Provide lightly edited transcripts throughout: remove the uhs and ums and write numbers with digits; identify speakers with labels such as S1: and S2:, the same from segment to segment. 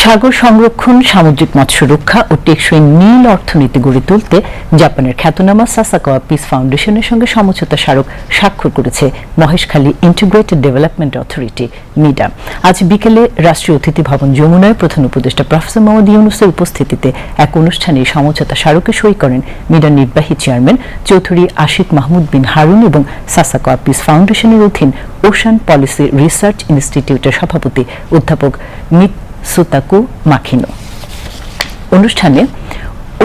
S1: সাগর সংরক্ষণ, সামুদ্রিক মৎস্য রক্ষা ও টেকসই নীল অর্থনীতি গড়ে তুলতে জাপানের খ্যাতনামা সাসাকাওয়া পিস ফাউন্ডেশনের সঙ্গে সমঝোতা স্মারক স্বাক্ষর করেছে মহেশখালী ইন্টিগ্রেটেড ডেভেলপমেন্ট অথরিটি মিডা। আজ বিকেলে রাষ্ট্রীয় অতিথি ভবন যমুনায় প্রধান উপদেষ্টা প্রফেসর মোহাম্মদ ইউনূসের উপস্থিতিতে এক অনুষ্ঠানে সমঝোতা স্মারকে সই করেন মিডার নির্বাহী চেয়ারম্যান চৌধুরী আশিক মাহমুদ বিন হারুন এবং সাসাকাওয়া পিস ফাউন্ডেশনের অধীন ওশান পলিসি রিসার্চ ইনস্টিটিউটের সভাপতি অধ্যাপক সুতাকু মাখিনো। অনুষ্ঠানে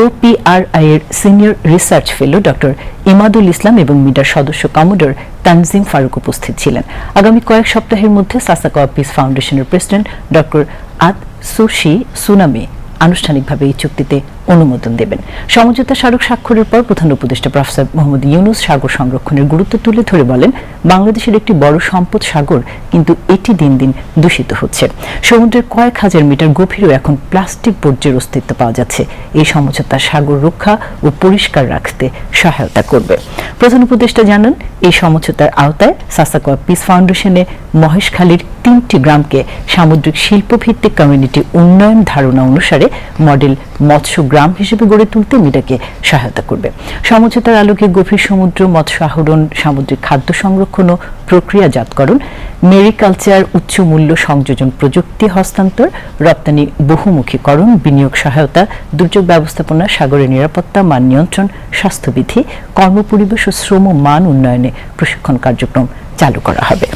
S1: ওপিআরআই এর senior research fellow doctor Imadul Islam এবং মিডার সদস্য কমোডর তানজিম ফারুক উপস্থিত ছিলেন। আগামী কয়েক সপ্তাহের মধ্যে সাসাকাওয়া পিস ফাউন্ডেশনের প্রেসিডেন্ট ডক্টর আতসুশি সুনামি আনুষ্ঠানিকভাবে এই চুক্তিতে অনুমোদন দেবেন। সমঝোতা স্মারক স্বাক্ষরের পর প্রধান উপদেষ্টা প্রফেসর মোহাম্মদ ইউনূস সাগর সংরক্ষণের গুরুত্ব তুলে ধরে বলেন, বাংলাদেশের একটি বড় সম্পদ সাগর, কিন্তু এটি দিন দিন দূষিত হচ্ছে। সমুদ্রের কয়েক হাজার মিটার গভীরেও এখন প্লাস্টিক বর্জ্যের অস্তিত্ব পাওয়া যাচ্ছে। এই সমঝোতা সাগর রক্ষা ও পরিষ্কার রাখতে সহায়তা করবে। প্রধান উপদেষ্টা জানান, এই সমঝোতার আওতায় সাসাকাওয়া পিস ফাউন্ডেশনে মহেশখালীর 3টি গ্রামকে সামুদ্রিক শিল্পভিত্তিক কমিউনিটি উন্নয়ন ধারণা অনুসারে মডেল মৎস্য গ্রাম হিসেবে গড়ে তুলতে মিডাকে সহায়তা করবে। সমঝোতার আলোকে গভীর সমুদ্র মৎস্য আহরণ, সামুদ্রিক খাদ্য সংরক্ষণ ও প্রক্রিয়াজাতকরণ, মেরিকালচার, উচ্চ মূল্য সংযোজন প্রযুক্তি হস্তান্তর, রপ্তানি বহুমুখীকরণ, বিনিয়োগ সহায়তা, দুর্যোগ ব্যবস্থাপনা, সাগরের নিরাপত্তা, মান নিয়ন্ত্রণ, স্বাস্থ্যবিধি, কর্মপরিবেশ ও শ্রম মান উন্নয়নে প্রশিক্ষণ কার্যক্রম চালু করা হবে।